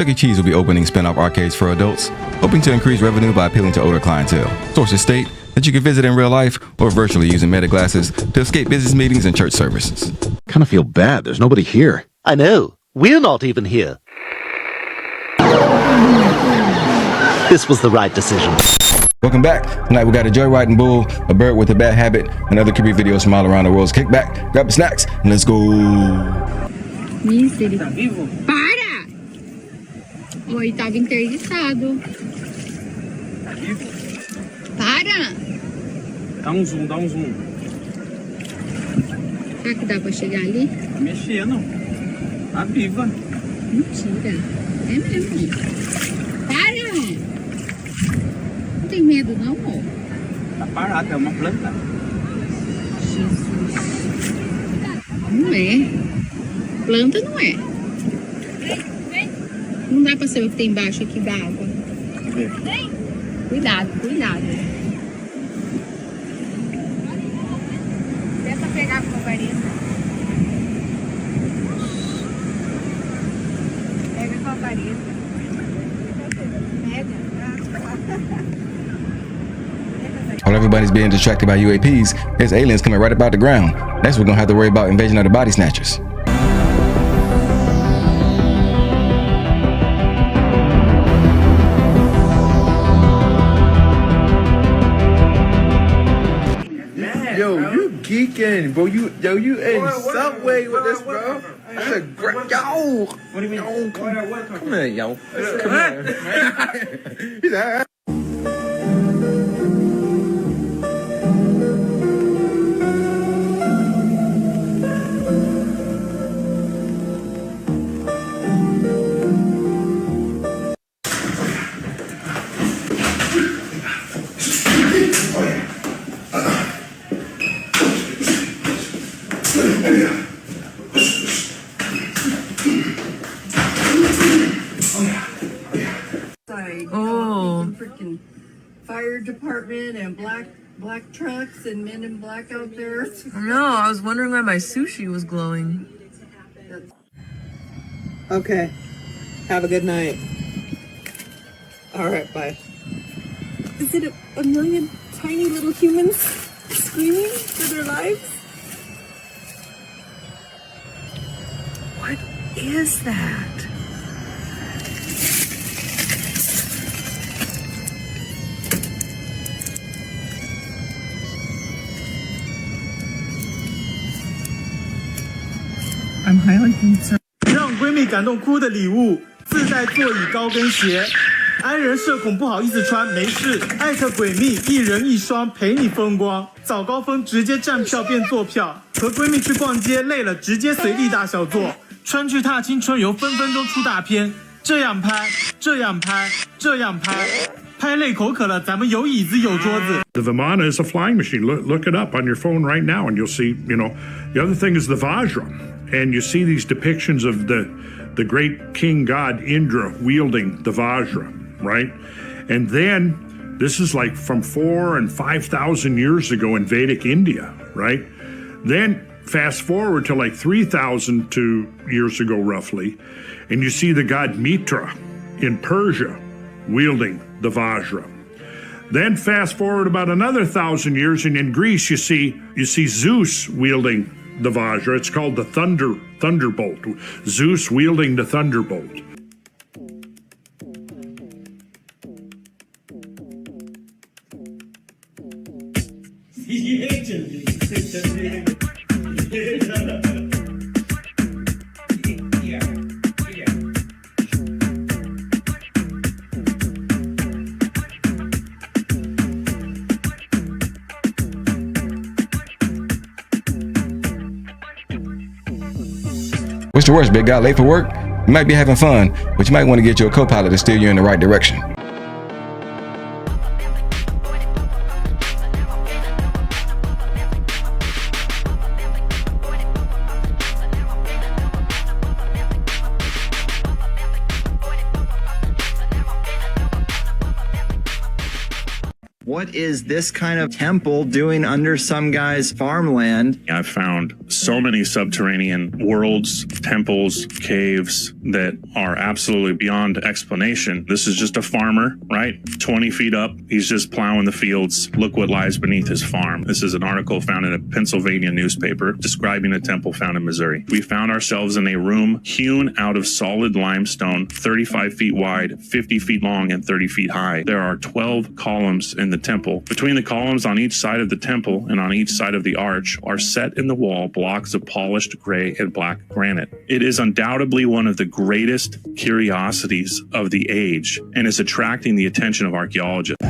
Chuck E. Cheese will be opening spin-off arcades for adults, hoping to increase revenue by appealing to older clientele. Sources state that you can visit in real life or virtually using meta glasses to escape business meetings and church services. Kind of feel bad. There's nobody here. I know. We're not even here. This was the right decision. Welcome back. Tonight we got a joyriding bull, a bird with a bad habit, and other creepy videos from all around the world. So kick back, grab the snacks, and let's go. Misericórdia. Para! Oi, tava interditado. Para! Dá um zoom, dá um zoom. Será que dá pra chegar ali? Tá mexendo. Tá viva. Mentira. É mesmo. Para! Não tem medo não, amor? Tá parada, é uma planta. Jesus. Não é. Planta não é. Não dá pra saber o que tem embaixo aqui da água. Cuidado, cuidado. Tenta pegar com a vareta. Pega com a vareta. Pega. While everybody's being distracted by UAPs, there's aliens coming right about the ground. Next we're gonna have to worry about invasion of the body snatchers. Yo, you geeking, bro. You in Subway with this, bro. That's a great, yo. What do you mean? Yo, come here, yo. Come here. He's like, freaking fire department and black trucks and men in black out there. No, I was wondering why my sushi was glowing. Okay. Have a good night. All right, bye. Is it a million tiny little humans screaming for their lives? What is that? I'm highly concerned. 让闺蜜感动哭的礼物，自带座椅高跟鞋。安人社恐不好意思穿，没事。艾特闺蜜，一人一双陪你风光。早高峰直接站票变坐票，和闺蜜去逛街累了直接随地大小坐。川剧踏青春游分分钟出大片，这样拍，这样拍，这样拍。拍累口渴了，咱们有椅子有桌子。The Vimana is a flying machine. Look it up on your phone right now, and you'll see. You know, the other thing is the Vajra, and you see these depictions of the great king god Indra wielding the Vajra, right? And then this is like from 4,000 and 5,000 years ago in Vedic India, right? Then fast forward to like 3,002 years ago, roughly, and you see the god Mitra in Persia wielding the Vajra. Then fast forward about another 1,000 years, and in Greece you see Zeus wielding the Vajra. It's called the thunderbolt. Zeus wielding the thunderbolt. What's the worst, big guy? Late for work? You might be having fun, but you might want to get your co-pilot to steer you in the right direction. What is this kind of temple doing under some guy's farmland? I found so many subterranean worlds, temples, caves that are absolutely beyond explanation. This is just a farmer, right? 20 feet up, he's just plowing the fields. Look what lies beneath his farm. This is an article found in a Pennsylvania newspaper describing a temple found in Missouri. We found ourselves in a room hewn out of solid limestone, 35 feet wide, 50 feet long, and 30 feet high. There are 12 columns in the temple. Between the columns on each side of the temple and on each side of the arch are set in the wall blocks of polished gray and black granite. It is undoubtedly one of the greatest curiosities of the age and is attracting the attention of archaeologists.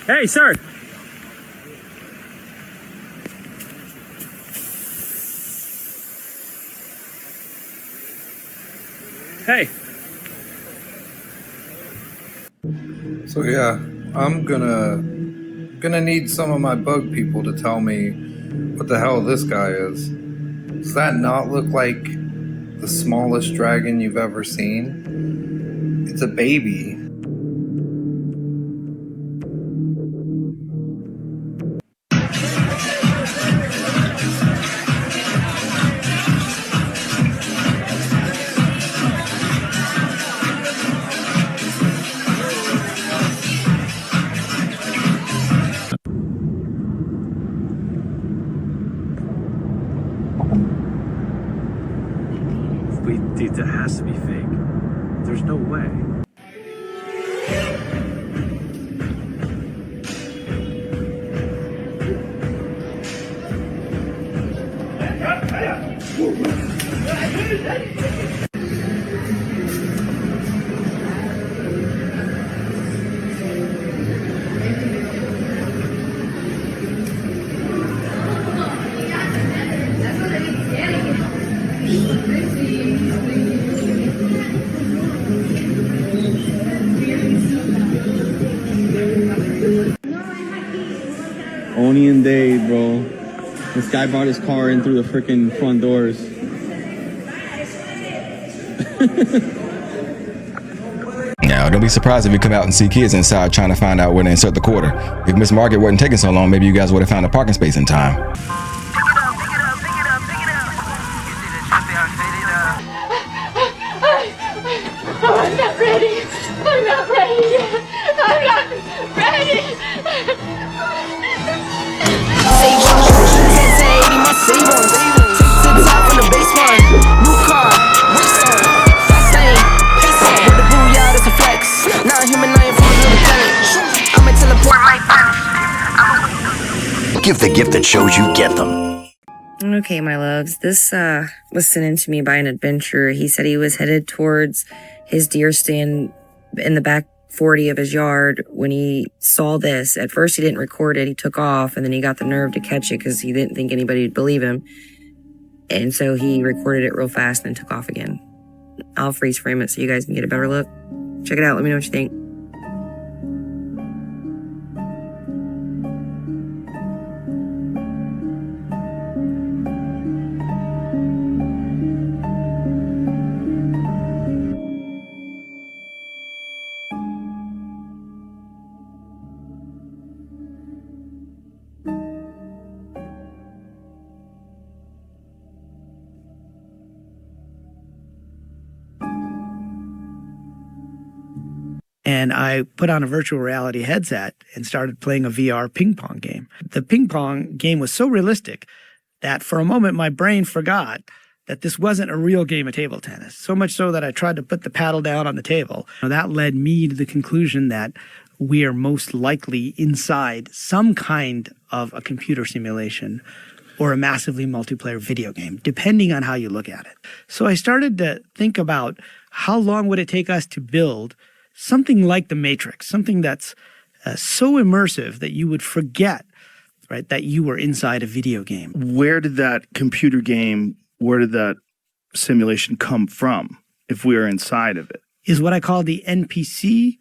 Hey, sir. Hey. So yeah, I'm gonna need some of my bug people to tell me what the hell this guy is. Does that not look like the smallest dragon you've ever seen? It's a baby. Wait, dude, that has to be fake. There's no way. Onion Day, bro. This guy brought his car in through the freaking front doors. Now, don't be surprised if you come out and see kids inside trying to find out where to insert the quarter. If Miss Margaret wasn't taking so long, maybe you guys would have found a parking space in time. I'm not ready. I'm not ready yet. I'm not ready. To the top from the basement. New car, race on. Fast lane, pace on. With the booyah, that's a flex. Not a human, I am from another planet. I'ma teleport like that. Give the gift that shows you get them. Okay, my loves, this was sent in to me by an adventurer. He said he was headed towards his deer stand in the back 40 of his yard when he saw this. At first, he didn't record it. He took off, and then he got the nerve to catch it because he didn't think anybody would believe him. And so he recorded it real fast and then took off again. I'll freeze frame it so you guys can get a better look. Check it out. Let me know what you think. And I put on a virtual reality headset and started playing a VR ping pong game. The ping pong game was so realistic that for a moment my brain forgot that this wasn't a real game of table tennis. So much so that I tried to put the paddle down on the table. Now, that led me to the conclusion that we are most likely inside some kind of a computer simulation or a massively multiplayer video game, depending on how you look at it. So I started to think about how long would it take us to build something like The Matrix, something that's so immersive that you would forget, right, that you were inside a video game. Where did that computer game, where did that simulation come from if we are inside of it? Is what I call the NPC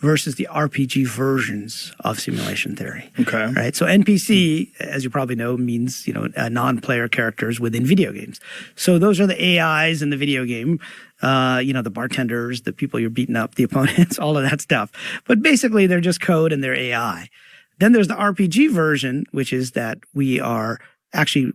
versus the RPG versions of simulation theory. Okay. Right. So NPC, as you probably know, means, non-player characters within video games. So those are the AIs in the video game. The bartenders, the people you're beating up, the opponents, all of that stuff. But basically they're just code and they're AI. Then there's the RPG version, which is that we are actually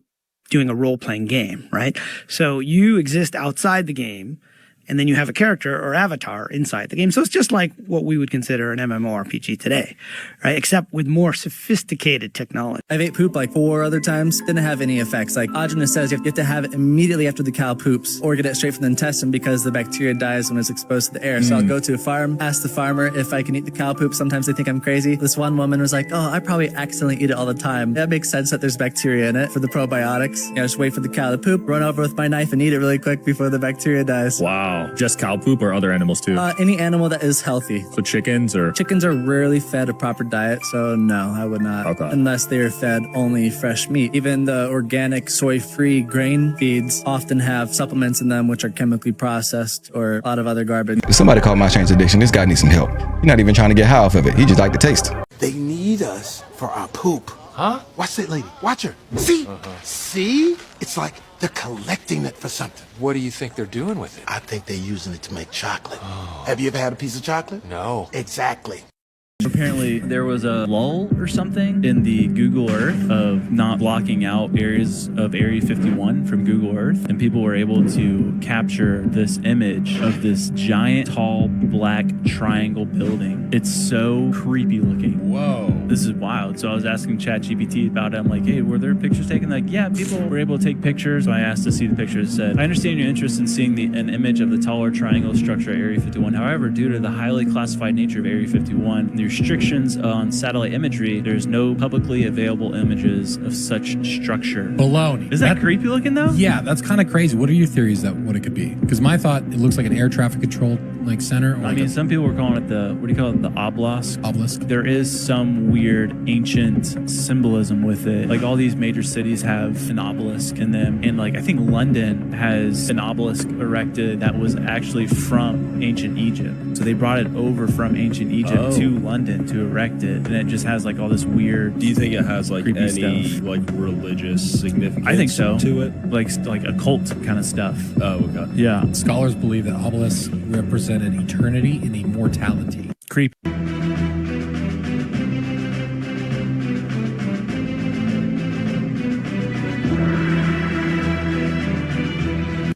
doing a role-playing game, right? So you exist outside the game, and then you have a character or avatar inside the game. So it's just like what we would consider an MMORPG today, right? Except with more sophisticated technology. I've ate poop like 4 other times. Didn't have any effects. Like Audrina says, you have to have it immediately after the cow poops or get it straight from the intestine because the bacteria dies when it's exposed to the air. So I'll go to a farm, ask the farmer if I can eat the cow poop. Sometimes they think I'm crazy. This one woman was like, oh, I probably accidentally eat it all the time. That makes sense that there's bacteria in it for the probiotics. Just wait for the cow to poop, run over with my knife and eat it really quick before the bacteria dies. Wow. Just cow poop or other animals too? Any animal that is healthy. So chickens or? Chickens are rarely fed a proper diet, so no, I would not. Okay. Unless they are fed only fresh meat. Even the organic soy-free grain feeds often have supplements in them which are chemically processed or a lot of other garbage. If somebody called my strange addiction, this guy needs some help. He's not even trying to get high off of it. He just like the taste. They need us for our poop. Huh? Watch that lady. Watch her. See? See? It's like they're collecting it for something. What do you think they're doing with it? I think they're using it to make chocolate. Have you ever had a piece of chocolate? No. Exactly. Apparently there was a lull or something in the Google Earth of not blocking out areas of Area 51 from Google Earth, and people were able to capture this image of this giant, tall, black triangle building. It's so creepy looking. Whoa. This is wild. So I was asking ChatGPT about it. I'm like, hey, were there pictures taken? Like, yeah, people were able to take pictures. So I asked to see the pictures. It said, I understand your interest in seeing an image of the taller triangle structure at Area 51. However, due to the highly classified nature of Area 51, the restrictions on satellite imagery, there's no publicly available images of such structure. Baloney. Is that creepy looking though? Yeah, that's kind of crazy. What are your theories that what it could be? Because my thought, it looks like an air traffic control center. I mean, some people were calling it the obelisk. Obelisk. There is some weird ancient symbolism with it. Like all these major cities have an obelisk in them. And like, I think London has an obelisk erected that was actually from ancient Egypt. So they brought it over from ancient Egypt to London to erect it. And it just has like all this weird. Do you think it has like any stuff. like religious significance? I think so. To it? Like occult kind of stuff. Oh, okay. Yeah. Scholars believe that obelisks represented eternity and immortality. Creep.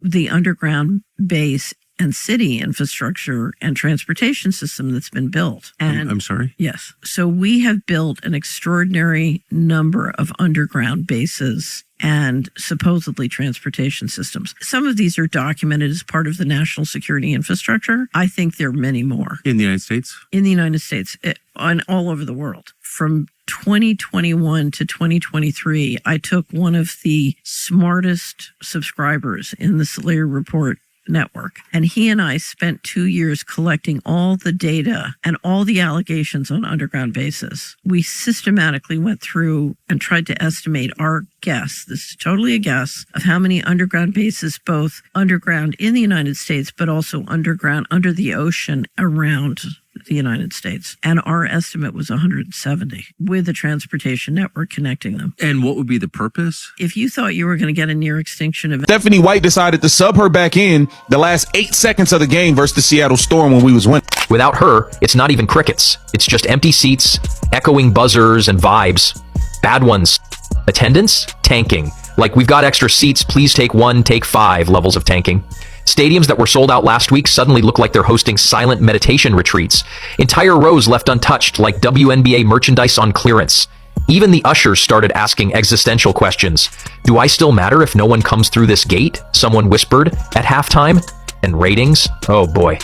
The underground base and city infrastructure and transportation system that's been built. And I'm sorry? Yes. So we have built an extraordinary number of underground bases and supposedly transportation systems. Some of these are documented as part of the national security infrastructure. I think there are many more. In the United States? In the United States, and all over the world. From 2021 to 2023, I took one of the smartest subscribers in the Solaire Report network, and he and I spent 2 years collecting all the data and all the allegations on underground bases. We systematically went through and tried to estimate our guess, this is totally a guess, of how many underground bases, both underground in the United States, but also underground under the ocean around the United States. And our estimate was 170 with a transportation network connecting them. And what would be the purpose? If you thought you were going to get a near extinction event. Stephanie White decided to sub her back in the last 8 seconds of the game versus the Seattle Storm when we was winning. Without her, it's not even crickets. It's just empty seats, echoing buzzers and vibes. Bad ones. Attendance? Tanking. Like, we've got extra seats, please take 1, take 5 levels of tanking. Stadiums that were sold out last week suddenly look like they're hosting silent meditation retreats. Entire rows left untouched like WNBA merchandise on clearance. Even the ushers started asking existential questions. Do I still matter if no one comes through this gate? Someone whispered at halftime. And ratings? Oh boy.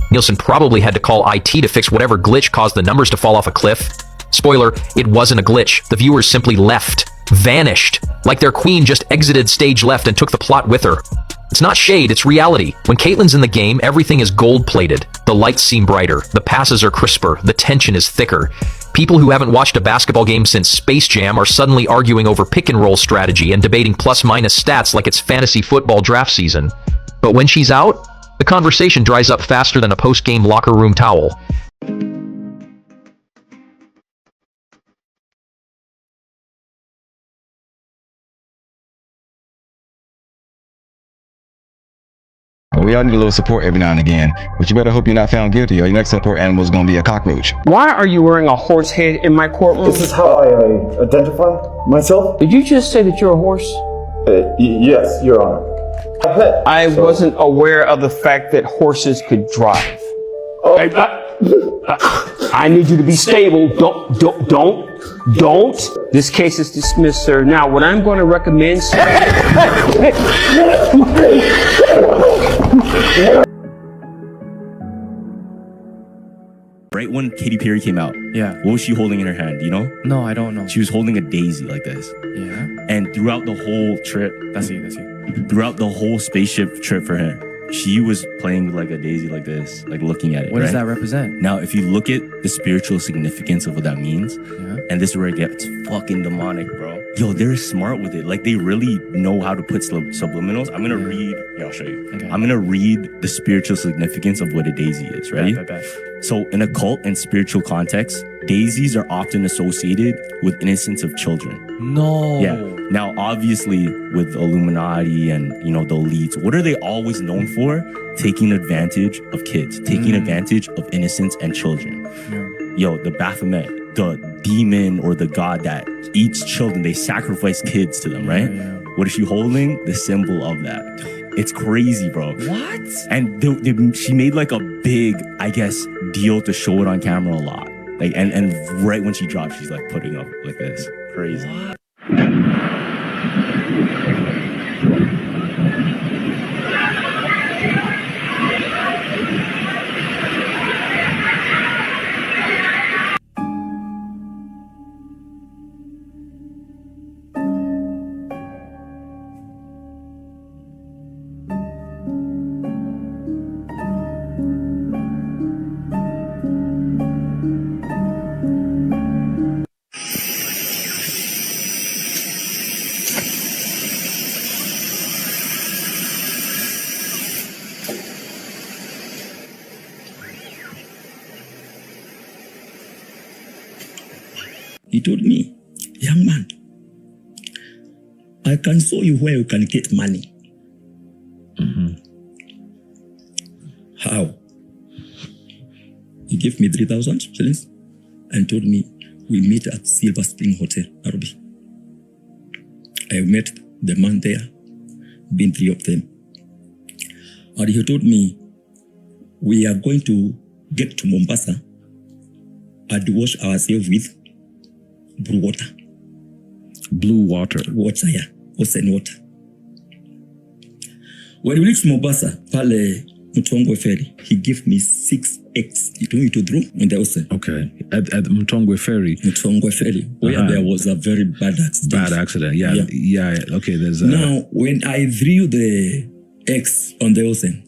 Nielsen probably had to call IT to fix whatever glitch caused the numbers to fall off a cliff. Spoiler, it wasn't a glitch. The viewers simply left. Vanished. Like their queen just exited stage left and took the plot with her. It's not shade, it's reality. When Caitlyn's in the game, everything is gold-plated. The lights seem brighter, the passes are crisper, the tension is thicker. People who haven't watched a basketball game since Space Jam are suddenly arguing over pick-and-roll strategy and debating plus-minus stats like it's fantasy football draft season. But when she's out, the conversation dries up faster than a post-game locker room towel. we all need a little support every now and again, but you better hope you're not found guilty or your next support animal is going to be a cockroach. Why are you wearing a horse head in my courtroom? This is how I identify myself. Did you just say that you're a horse? Yes, Your Honor. I wasn't aware of the fact that horses could drive. I need you to be stable. Don't. This case is dismissed, sir. Now, what I'm going to recommend... Right when Katy Perry came out, what was she holding in her hand, you know? No, I don't know. She was holding a daisy like this. Yeah? And throughout the whole trip, throughout the whole spaceship trip for her, she was playing with like a daisy like this, like looking at it. What does that represent? Now, if you look at the spiritual significance of what that means, and this is where it gets fucking demonic, bro. Yo, they're smart with it. Like, they really know how to put subliminals. I'm gonna read, I'll show you. Okay. I'm gonna read the spiritual significance of what a daisy is, ready? So, in occult and spiritual context, daisies are often associated with innocence of children. No. Yeah. Now, obviously, with Illuminati and, you know, the elites, what are they always known for? Taking advantage of kids, taking advantage of innocence and children. Yo, the Baphomet, the demon or the god that eats children, they sacrifice kids to them, right? What is she holding? The symbol of that. It's crazy, bro. What? And she made like a big, I guess, deal to show it on camera a lot. Like, and right when she dropped, she's like putting up like this. Crazy. What? He told me, young man, I can show you where you can get money. How? He gave me 3,000 shillings and told me, we meet at Silver Spring Hotel, Nairobi. I met the man there, been 3 of them. And he told me, we are going to get to Mombasa and wash ourselves with blue water. Blue water? Water, yeah. Ocean water. When we reached Mombasa, Pale Mutongwe Ferry, he gave me 6 eggs. He told me to throw in the ocean. Okay. At Mutongwe Ferry? Mutongwe Ferry, where there was a very bad accident. Bad accident, yeah. Okay, there's a... Now, when I threw the eggs on the ocean,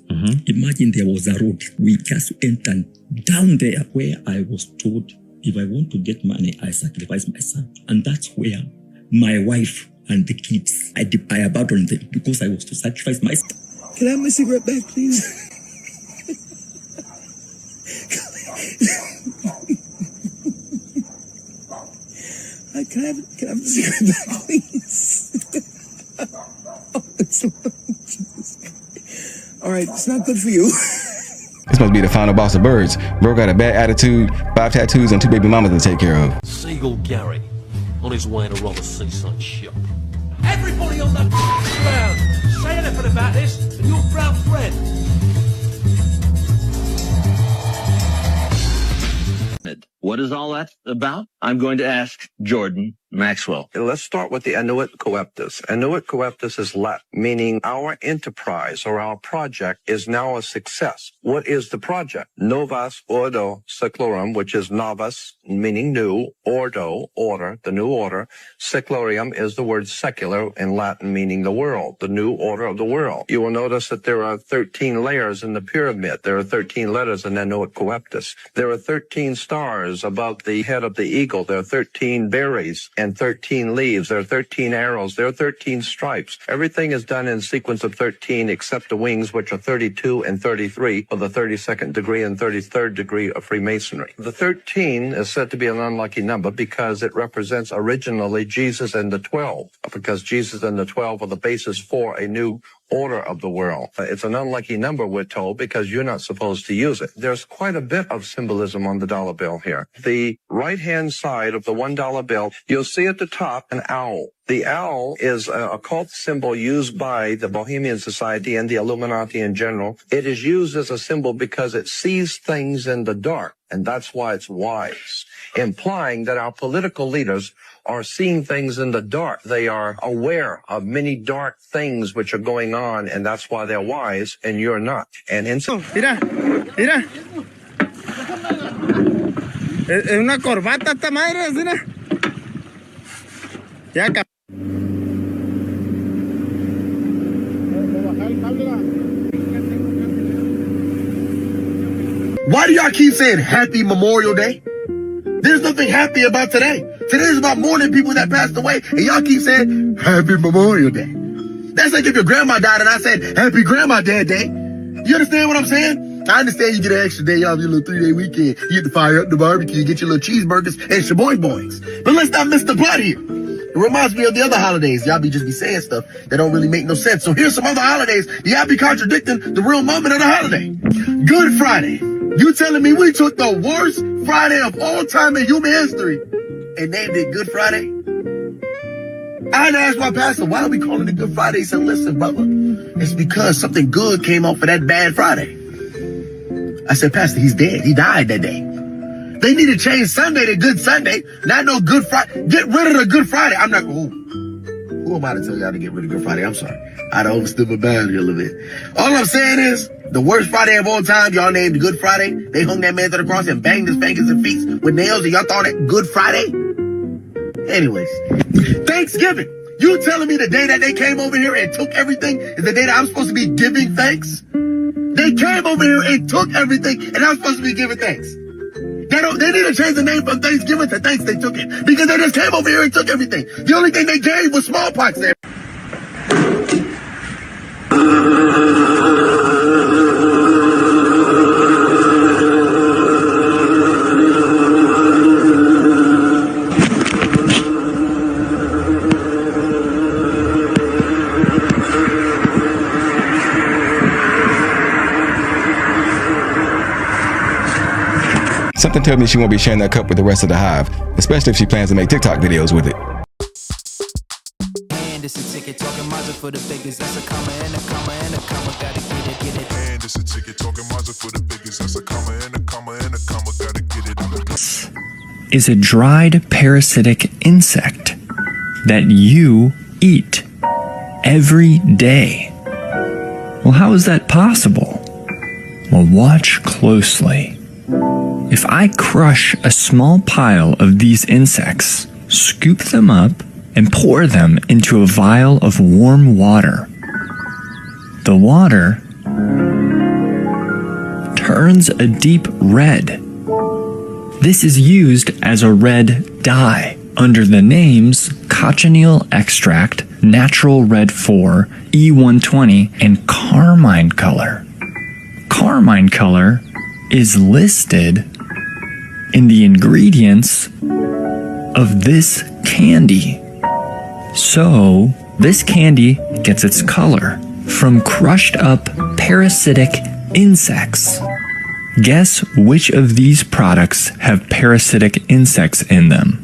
imagine there was a road. We just entered down there where I was told, if I want to get money, I sacrifice my son. And that's where my wife and the kids, I abandoned them because I was to sacrifice my son. Can I have my cigarette back, please? Can I have the cigarette back, please? All right, it's not good for you. This must be the final boss of birds. Bro got a bad attitude, 5 tattoos, and 2 baby mamas to take care of. Seagull Gary, on his way to rob a seaside ship. Everybody on that ground, say anything about this, and you'll brown thread. What is all that about? I'm going to ask Jordan Maxwell. Let's start with the annuit coeptus. Annuit coeptus is Latin, meaning our enterprise or our project is now a success. What is the project? Novus ordo seclorum, which is novus, meaning new, ordo, order, the new order. Seclorium is the word secular in Latin, meaning the world, the new order of the world. You will notice that there are 13 layers in the pyramid. There are 13 letters in annuit coeptus. There are 13 stars above the head of the eagle. There are 13 berries and 13 leaves. There are 13 arrows. There are 13 stripes. Everything is done in sequence of 13 except the wings, which are 32 and 33 for the 32nd degree and 33rd degree of Freemasonry. The 13 is said to be an unlucky number because it represents originally Jesus and the 12, because Jesus and the 12 are the basis for a new order of the world. It's an unlucky number, we're told, because you're not supposed to use it. There's quite a bit of symbolism on the dollar bill here. The right-hand side of the $1 bill, you'll see at the top an owl. The owl is a occult symbol used by the Bohemian Society and the Illuminati in general. It is used as a symbol because it sees things in the dark, and that's why it's wise, implying that our political leaders are seeing things in the dark. They are aware of many dark things which are going on, and that's why they're wise, and you're not. And Mira, mira. Es una corbata esta madre, mira. Ya Why do y'all keep saying Happy Memorial Day? There's nothing happy about today. Today is about mourning people that passed away, and y'all keep saying Happy Memorial Day. That's like if your grandma died and I said Happy Grandma Dead Day. You understand what I'm saying? I understand you get an extra day off your little 3-day weekend. You get to fire up the barbecue, you get your little cheeseburgers and shaboy boings. But let's not miss the plot here. It reminds me of the other holidays. Y'all just be saying stuff that don't really make no sense. So here's some other holidays. Y'all be contradicting the real moment of the holiday. Good Friday. You telling me we took the worst Friday of all time in human history and named it Good Friday? I had to ask my pastor, why are we calling it Good Friday? He said, listen, brother, it's because something good came off of that bad Friday. I said, Pastor, he's dead. He died that day. They need to change Sunday to Good Sunday, not no Good Friday. Get rid of the Good Friday. I'm not, who am I to tell y'all to get rid of Good Friday? I'm sorry. I done overstood my boundary a little bit. All I'm saying is, the worst Friday of all time, y'all named Good Friday. They hung that man to the cross and banged his fingers and feet with nails, and y'all thought it Good Friday? Anyways, Thanksgiving. You telling me the day that they came over here and took everything is the day that I'm supposed to be giving thanks? They came over here and took everything, and I'm supposed to be giving thanks. They need to change the name from Thanksgiving to Thanks They Took It, because they just came over here and took everything. The only thing they gave was smallpox there. Something tells me she won't be sharing that cup with the rest of the hive, especially if she plans to make TikTok videos with it. And it's a ticket talking Mazda for the biggest. That's a comma and a comma and a comma. Gotta get it. And it's a ticket talking Mazda for the biggest. That's a comma and a comma and a comma. Gotta get it. Is a dried parasitic insect that you eat every day. Well, how is that possible? Well, watch closely. If I crush a small pile of these insects, scoop them up, and pour them into a vial of warm water, the water turns a deep red. This is used as a red dye under the names cochineal extract, natural red 4, E120, and carmine color. Carmine color is listed in the ingredients of this candy. So, this candy gets its color from crushed up parasitic insects. Guess which of these products have parasitic insects in them?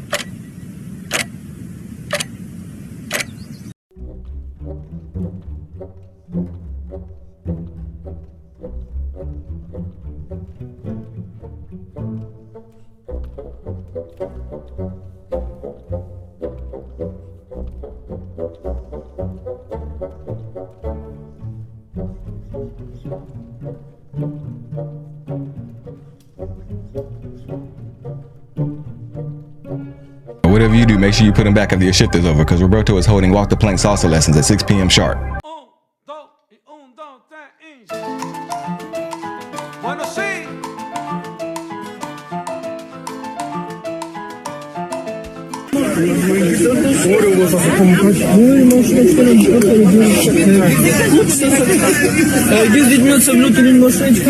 Whatever you do, make sure you put him back after your shift is over, because Roberto is holding walk the plank salsa lessons at 6 p.m. sharp. Bueno, sí. Gdzieś widmo co wlutu nie można iść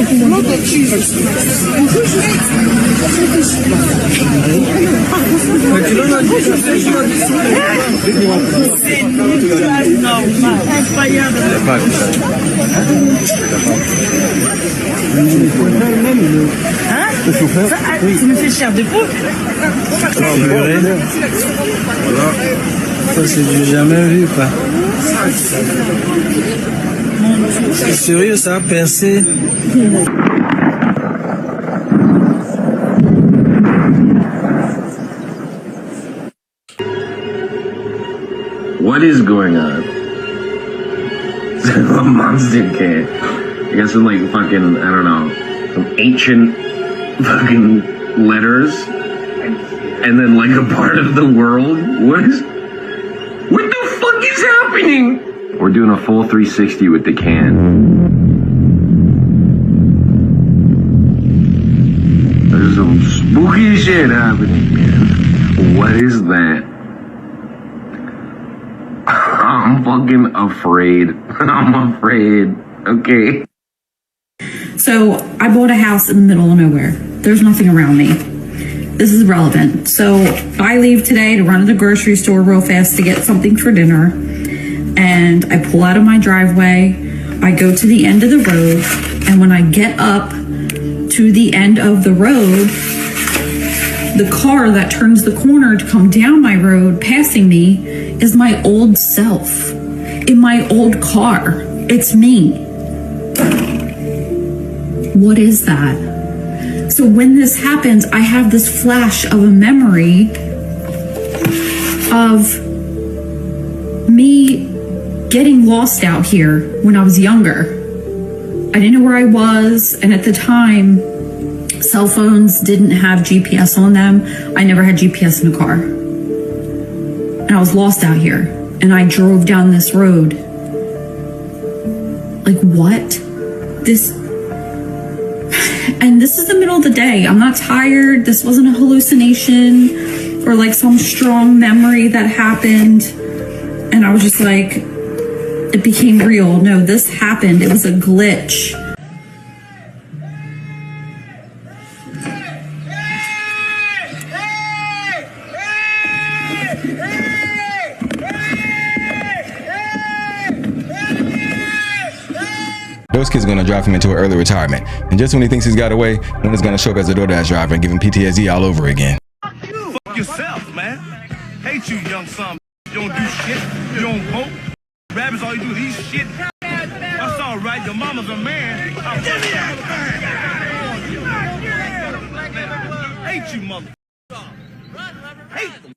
Tu me fais chair de poule? Voilà. Ça c'est du jamais vu quoi. C'est sérieux ça, percé. What is going on? A monster cat. I guess in like fucking, I don't know, some ancient fucking letters. And then like a part of the world. What the fuck is happening? We're doing a full 360 with the can. There's some spooky shit happening, man. What is that? I'm fucking afraid. I'm afraid. Okay. So I bought a house in the middle of nowhere. There's nothing around me. This is relevant. So I leave today to run to the grocery store real fast to get something for dinner. And I pull out of my driveway. I go to the end of the road. And when I get up to the end of the road, the car that turns the corner to come down my road passing me is my old self in my old car. It's me. What is that? So when this happens, I have this flash of a memory of me getting lost out here when I was younger. I didn't know where I was, and at the time, cell phones didn't have GPS on them. I never had GPS in a car. And I was lost out here, and I drove down this road. Like, what? And this is the middle of the day. I'm not tired. This wasn't a hallucination or like some strong memory that happened. And I was just like, it became real. No, this happened. It was a glitch. Those kids are going to drive him into an early retirement. And just when he thinks he's got away, one is going to show up as a DoorDash driver and give him PTSD all over again. Fuck yourself, man. Hate you, young son. You don't do shit. You don't vote. Rappers, all you do is eat shit. That's all right. Your mama's a man. Hate you, mother.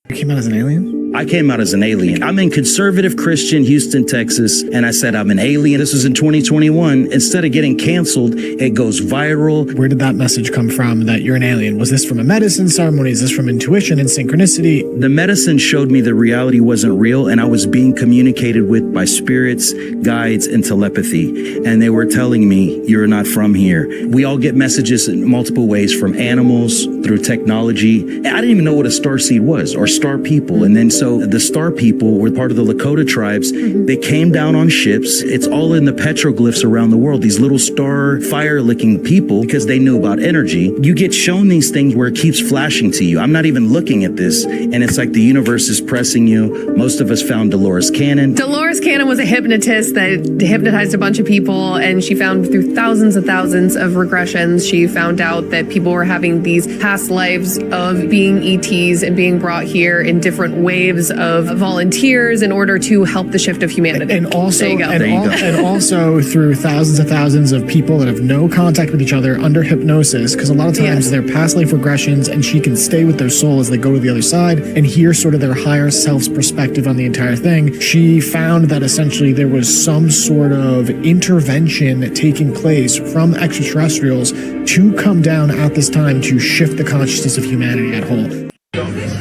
You came out as an alien? I came out as an alien. I'm in conservative Christian Houston, Texas, and I said I'm an alien. This was in 2021. Instead of getting canceled, it goes viral. Where did that message come from that you're an alien? Was this from a medicine ceremony? Is this from intuition and synchronicity? The medicine showed me the reality wasn't real, and I was being communicated with by spirits, guides, and telepathy. And they were telling me, you're not from here. We all get messages in multiple ways, from animals, through technology. I didn't even know what a starseed was, or star people. And then so the star people were part of the Lakota tribes. They came down on ships. It's all in the petroglyphs around the world. These little star fire-licking people, because they knew about energy. You get shown these things where it keeps flashing to you. I'm not even looking at this, and it's like the universe is pressing you. Most of us found Dolores Cannon. Dolores Cannon was a hypnotist that hypnotized a bunch of people, and she found through thousands and thousands of regressions, she found out that people were having these past lives of being ETs and being brought here in different waves of volunteers in order to help the shift of humanity. And also, there you go. And also through thousands of people that have no contact with each other under hypnosis, because a lot of times they're past life regressions, and she can stay with their soul as they go to the other side and hear sort of their higher self's perspective on the entire thing. She found that essentially there was some sort of intervention taking place from extraterrestrials to come down at this time to shift the consciousness of humanity at whole.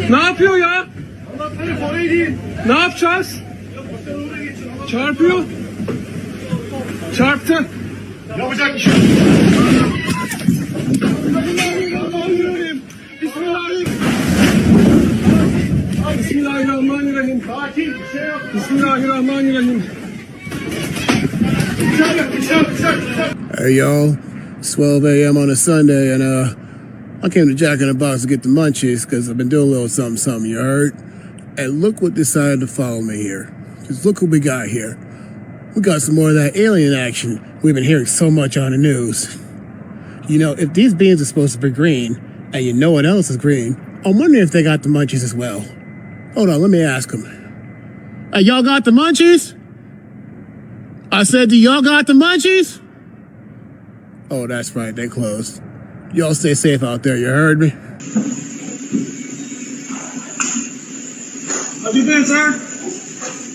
Ne yapıyor ya? Ne yapacağız? Çarpıyor. Çarptı. Yapacak bir şey yok. Bismillahirrahmanirrahim. Hey y'all, it's 12 a.m. on a Sunday, and I came to Jack in the Box to get the munchies because I've been doing a little something, you heard? And look what decided to follow me here. Just look what we got here. We got some more of that alien action we've been hearing so much on the news. You know, if these beings are supposed to be green, and you know what else is green, I'm wondering if they got the munchies as well. Hold on, let me ask them. Hey, y'all got the munchies? I said, do y'all got the munchies? Oh, that's right, they closed. Y'all stay safe out there, you heard me? Have you been, sir?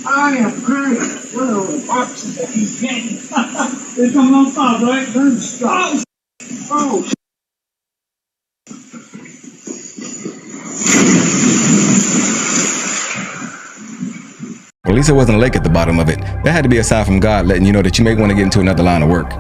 I am great. What are the boxes that he's getting? They're coming on top, right? They're stop. Oh, At least it wasn't a lake at the bottom of it. That had to be a sign from God letting you know that you may want to get into another line of work.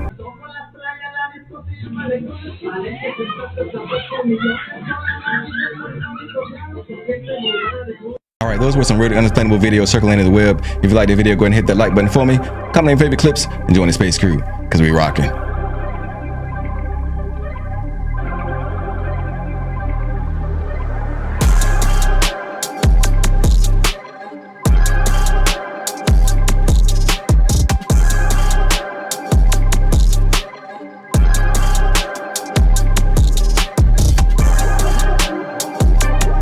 Alright, those were some really unexplainable videos circulating the web. If you liked the video, go ahead and hit that like button for me. Comment on your favorite clips and join the Space Crew, because we rocking.